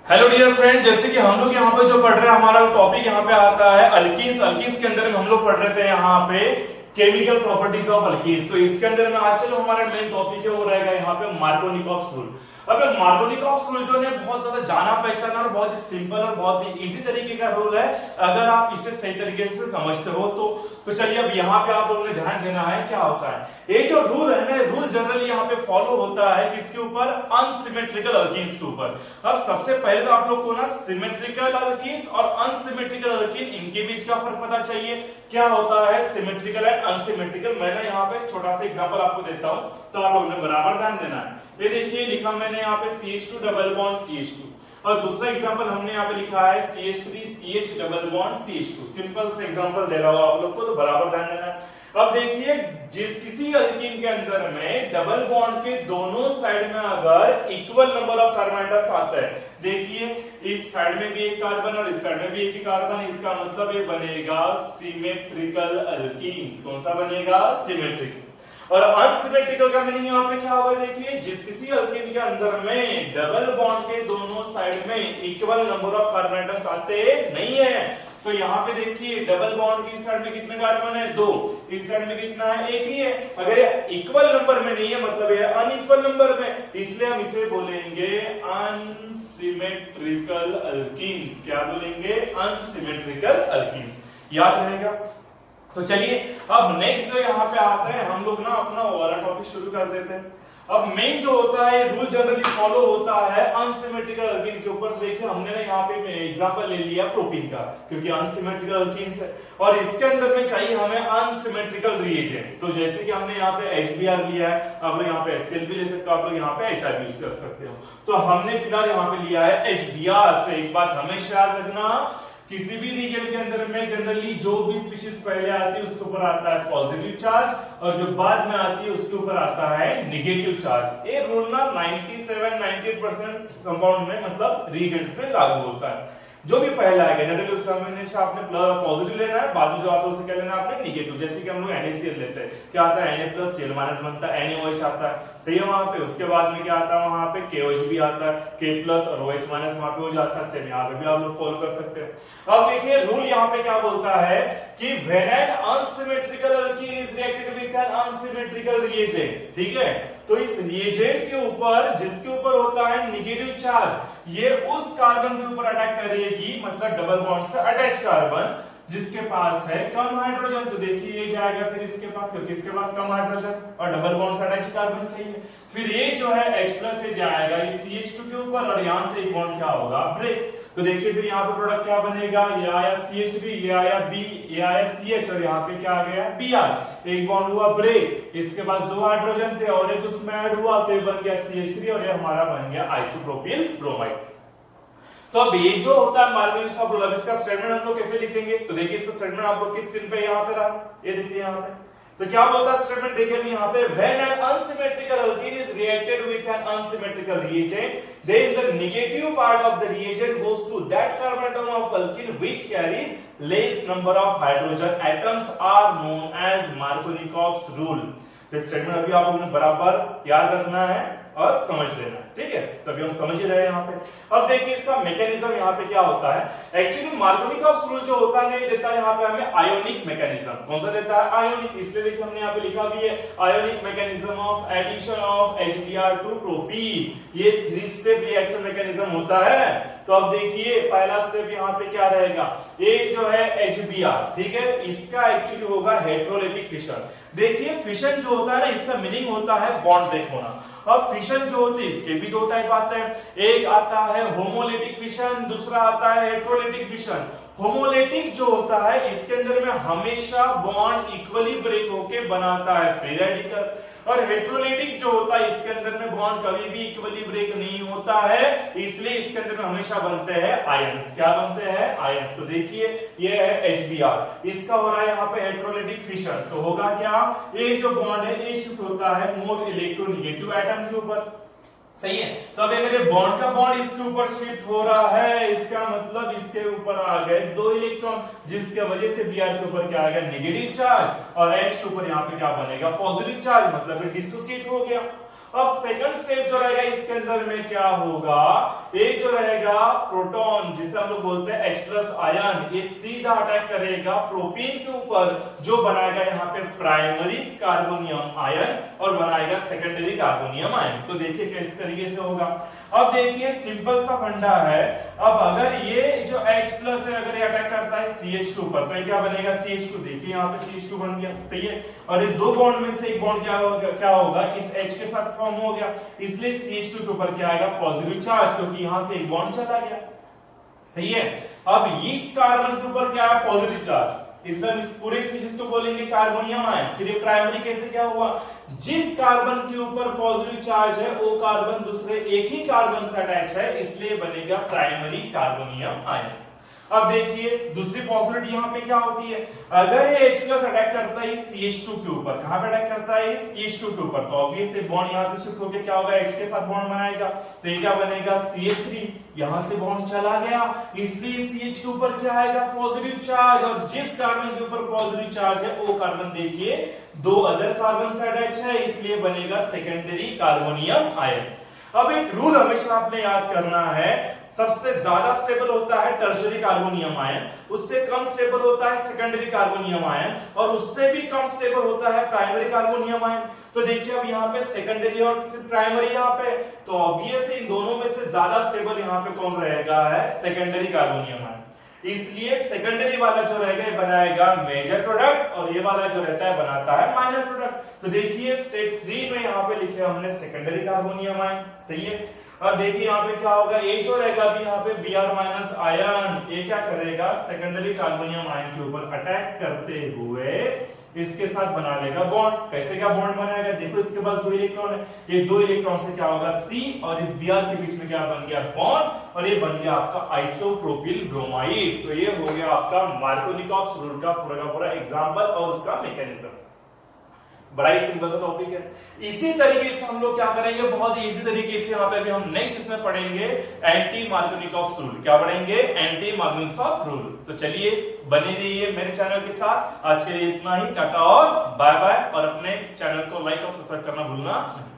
Hello dear friend, जैसे कि हम लोग यहाँ पे जो पढ़ रहे हैं, हमारा टॉपिक यहाँ पे आता है अल्कीन्स। अल्कीन्स के अंदर में हम लोग पढ़ रहे थे यहाँ पे केमिकल प्रॉपर्टीज ऑफ अल्कीन्स। तो इसके अंदर में आज जो हमारा मेन टॉपिक है वो रहेगा यहाँ पे मार्कोनिकॉफ्स रूल। अब मार्कोनिकॉफ्स रूल जो है बहुत ज्यादा जाना पहचाना और बहुत ही सिंपल और बहुत ही इजी तरीके का रूल है। अगर आप इसे सही तरीके से समझते हो तो चलिए अब यहाँ पे आप लोगों ने ध्यान देना है क्या होता है। ये जो रूल है ना, रूल जनरली यहाँ पे फॉलो होता है किसके ऊपर? अनसिमेट्रिकल अल्कीन्स के ऊपर। अब सबसे पहले तो आप लोग को ना सिमेट्रिकल अल्कीन्स और अनसिमेट्रिकल अल्कीन इनके बीच का फर्क पता चाहिए। क्या होता है सिमेट्रिकल एंड अनसिमेट्रिकल? मैं ना यहाँ पे छोटा सा एग्जांपल आपको देता हूं, तो आप लोगों ने बराबर ध्यान देना है। ये देखिए लिखा मैंने यहाँ पे CH2 डबल बॉन्ड CH2, और दूसरा एग्जांपल हमने यहाँ पे लिखा है CH3 CH double bond CH2। Simple सा एग्जांपल दे रहा हूं आप लोग को, तो बराबर ध्यान देना है। अब देखिए जिस किसी अल्कीन के अंदर में डबल बॉन्ड के दोनों साइड में अगर equal number of carbon atoms आता है, देखिए इस साइड में भी एक कार्बन और इस साइड में भी एक ही कार्बन, इसका मतलब ये बनेगा सिमेट्रिकल अल्कीन्स। कौन सा बनेगा? सिमेट्रिकल। और अनसिमेट्रिकल का मीनिंग यहाँ पे क्या होगा? देखिए जिस किसी अल्कीन के अंदर में डबल बॉन्ड के दोनों साइड में equal number of carbon atoms आते नहीं है, तो यहाँ पे देखिए डबल बॉन्ड की साइड में कितने कार्बन है? 2। इस साइड में कितना है? एक ही है। अगर इक्वल नंबर में नहीं है मतलब ये अनइक्वल नंबर में, इसलिए हम इसे बोलेंगे अनसिमेट्रिकल अल्कीन्स। क्या बोलेंगे? Unsymmetrical alkenes. याद रहेगा? तो चलिए अब नेक्स्ट जो यहाँ पे आते हैं, हम लोग ना अपना वाला टॉपिक शुरू कर देते हैं। अब मेन जो होता है रूल जनरली फॉलो होता है अनसिमेट्रिकल अल्कीन के ऊपर। देखिए हमने ना यहाँ पे एग्जांपल ले लिया प्रोपीन का, क्योंकि अनसिमेट्रिकल अल्कीन्स है और इसके अंदर में चाहिए हमें अनसिमेट्रिकल रिएजेंट। तो जैसे कि हमने यहाँ पे HBr लिया है, आप लोग यहाँ पे HCl भी ले सकते हो, आप लोग यहाँ पे HI यूज कर सकते हो। तो हमने फिलहाल यहाँ पे लिया है HBr। तो एक बात हमेशा याद रखना, किसी भी रीजन के अंदर में जनरली जो भी स्पीशीज पहले आती है उसके ऊपर आता है पॉजिटिव चार्ज, और जो बाद में आती है उसके ऊपर आता है नेगेटिव चार्ज। ये रूल ना 97-98% कंपाउंड में मतलब रीजन्स में लागू होता है। जो भी पहला आएगा जनरली उसका हमेशा आपने पॉजिटिव लेना है, बाद में जो आता है उसे क्या लेना है आपने? नेगेटिव। जैसे कि हम लोग NaCl लेते हैं, क्या आता है? Na+Cl- बनता है, NaOH आता है, सही है वहां पे। उसके बाद में क्या आता है? वहां पे KOH भी आता है, K+ और OH- वहां पे हो जाता है। सेम यहाँ पे भी आप लोग फॉलो कर सकते हैं। अब देखिए रूल यहाँ पे क्या बोलता है कि when an unsymmetrical alkene is reacted with an unsymmetrical reagent, ठीक है, तो इस रिएजेंट के ऊपर जिसके ऊपर होता है नेगेटिव चार्ज, ये उस कार्बन के ऊपर अटैक करेगी, मतलब डबल बॉन्ड से अटैच कार्बन जिसके पास है कम हाइड्रोजन। तो देखिए ये जाएगा फिर इसके पास, क्योंकि इसके पास कम हाइड्रोजन और डबल बॉन्ड से अटैच कार्बन चाहिए। फिर ये जो है H+ से जाएगा इस CH2 के ऊपर, और यहां से एक बॉन्ड क्या होगा? ब्रेक। तो देखिए फिर यहाँ पे प्रोडक्ट क्या बनेगा? ये आया CH3, ये आया B, ये आया CH, और यहाँ पे क्या आ गया? Br। एक बॉन्ड हुआ ब्रेक, इसके पास 2 हाइड्रोजन थे और एक उसमें ऐड हुआ, तो ये बन गया CH3 और ये हमारा बन गया आइसोप्रोपिल ब्रोमाइड। तो अब ये जो होता है मार्कोनिकॉफ्स रूल, अब इसका स्टेटमेंट हम लोग कैसे लिखेंगे? तो देखिए इसका स्टेटमेंट आप लोग किस स्क्रीन पे यहाँ पे रहा, ये देखिए यहाँ पे। तो क्या बोलता है स्टेटमेंट? देखिए अभी यहाँ पे when an unsymmetrical alkene is reacted with an unsymmetrical reagent, then the negative part of the reagent goes to that carbon atom of alkene which carries less number of hydrogen atoms are known as Markovnikov's rule। तो statement अभी आप लोगों ने बराबर याद रखना है और समझ लेना है, ठीक है? तभी हम समझ ही रहे हैं यहाँ पे। अब देखिए इसका मैकेनिज्म यहाँ पे क्या होता है। एक्चुअली मार्कोनिकॉफ्स रूल जो होता है ये देता है यहाँ पे हमें आयोनिक मैकेनिज्म। कौन सा देता है? आयोनिक। इसलिए देखिए हमने यहाँ पे लिखा भी है ionic mechanism of addition of HBr to propene. ये 3 स्टेप रिएक्शन मैकेनिज्म होता है। तो अब देखिए पहला स्टेप यहाँ पे क्या रहेगा? एक जो है HBr, ठीक है, इसका एक्चुअली होगा हेटेरोलिटिक फिशन। देखिए फिशन जो होता है ना, इसका मीनिंग होता है बॉन्ड ब्रेक होना। अब फिशन जो होती है इसके भी 2 टाइप आते हैं, एक आता है होमोलिटिक फिशन, दूसरा आता है हेटेरोलिटिक फिशन। होमोलिटिक जो होता है इसके अंदर में हमेशा बॉन्ड इक्वली ब्रेक होके बनाता है फ्री रेडिकल, और हेटेरोलिटिक जो होता है इसके अंदर में बॉन्ड कभी भी इक्वली ब्रेक नहीं होता है, इसलिए इसके अंदर में हमेशा बनते हैं आयंस। क्या बनते हैं? आयंस। तो देखिए ये है HBr, इसका हो रहा है यहाँ पे हेटेरोलिटिक फिशन। तो होगा क्या? ये जो बॉन्ड है ये शिफ्ट होता है मोर इलेक्ट्रोनेगेटिव एटम के ऊपर, सही है। तो अब मेरे बॉन्ड का बॉन्ड इसके ऊपर शिफ्ट हो रहा है, इसका मतलब इसके ऊपर आ गए 2 इलेक्ट्रॉन, जिसके वजह से Br के ऊपर क्या आ गया? नेगेटिव चार्ज, और H के ऊपर यहाँ पे क्या बनेगा? पॉजिटिव चार्ज, मतलब डिसोसिएट हो गया। अब सेकंड स्टेप जो रहेगा इसके अंदर में क्या होगा, एक जो रहेगा प्रोटॉन जिसे हम लोग बोलते हैं H+ आयन, ये सीधा अटैक करेगा प्रोपीन के ऊपर जो बनाएगा यहाँ पे प्राइमरी कार्बोनियम आयन और बनाएगा सेकेंडरी कार्बोनियम आयन। तो देखिए किस तरीके से होगा। अब देखिए सिंपल सा फंडा है, अब अगर ये जो H+ है अगर ये अटैक करता है CH2 पर तो क्या बनेगा CH2, देखिए यहाँ पे CH2 बन गया, सही है। और ये दो बॉन्ड में से एक बॉन्ड क्या होगा इस H के साथ फॉर्म हो गया, इसलिए CH2 के ऊपर क्या आएगा पॉजिटिव चार्ज, क्योंकि यहां से एक बॉन्ड चला गया, सही है। अब इस कार्बन के ऊपर क्या है पॉजिटिव चार्ज, इसलिए इस पूरे स्पीशीज को बोलेंगे कार्बोनियम आयन। फिर ये प्राइमरी कैसे क्या हुआ, जिस कार्बन के ऊपर पॉजिटिव चार्ज है वो कार्बन दूसरे एक ही कार्बन से अटैच है, इसलिए बनेगा प्राइमरी कार्बोनियम आयन। अब देखिए दूसरी पॉसिबिलिटी यहाँ पे क्या होती है, अगर ये H+ अटैक करता है CH2 के ऊपर, कहां पे अटैक करता है CH2 के ऊपर, तो ऑब्वियसली बॉन्ड यहां से शिफ्ट होकर क्या होगा H के साथ बॉन्ड बनाएगा, तो ये क्या बनेगा CH3, यहां से बॉन्ड चला गया, इसलिए CH के ऊपर क्या आएगा पॉजिटिव चार्ज, और जिस कार्बन के ऊपर पॉजिटिव चार्ज है वो कार्बन देखिए दो अदर कार्बन से अटैच है, इसलिए बनेगा सेकेंडरी कार्बोनियम आयन। अब एक रूल हमेशा आपने याद करना है, सबसे ज्यादा स्टेबल होता है टर्शियरी कार्बोनियम आयन, उससे कम स्टेबल होता है सेकेंडरी कार्बोनियम आयन, और उससे भी कम स्टेबल होता है प्राइमरी कार्बोनियम आयन। तो देखिए अब यहाँ पे सेकेंडरी और प्राइमरी यहाँ पे, तो ऑब्वियसली इन दोनों में से ज्यादा स्टेबल यहाँ पे कौन रहेगा है सेकेंडरी कार्बोनियम आयन, इसलिए सेकेंडरी वाला जो रहेगा ये बनाएगा मेजर प्रोडक्ट और ये वाला जो रहता है बनाता है माइनर प्रोडक्ट। तो देखिए स्टेप 3 में यहाँ पे लिखे हमने सेकेंडरी कार्बोनियम आयन, सही है। अब देखिए यहाँ पे क्या होगा, ये जो रहेगा अभी यहाँ पे Br- आयन, ये क्या करेगा सेकेंडरी कार्बोनियम आयन के ऊपर अटैक करते हुए इसके साथ बना लेगा बॉन्ड। कैसे क्या बॉन्ड बनाएगा, देखो इसके पास दो इलेक्ट्रॉन है, ये दो इलेक्ट्रॉन से क्या होगा C और इस Br के बीच में क्या बन गया बॉन्ड, और ये बन गया आपका आइसोप्रोपिल ब्रोमाइड। तो ये हो गया आपका मार्कोनिकॉफ रूल का पूरा एग्जांपल और उसका मैकेनिज्म। बड़ा ही सिंपल सा टॉपिक है। इसी तरीके से हम लोग क्या करेंगे, बहुत इजी तरीके से यहाँ पे भी हम नेक्स्ट इसमें पढ़ेंगे एंटी मार्कोनिकॉफ रूल। क्या पढ़ेंगे, एंटी मार्कोनिकॉफ रूल। तो चलिए बने रहिए मेरे चैनल के साथ। आज के लिए इतना ही, टाटा और बाय बाय, और अपने चैनल को लाइक और सब्सक्राइब करना भूलना नहीं।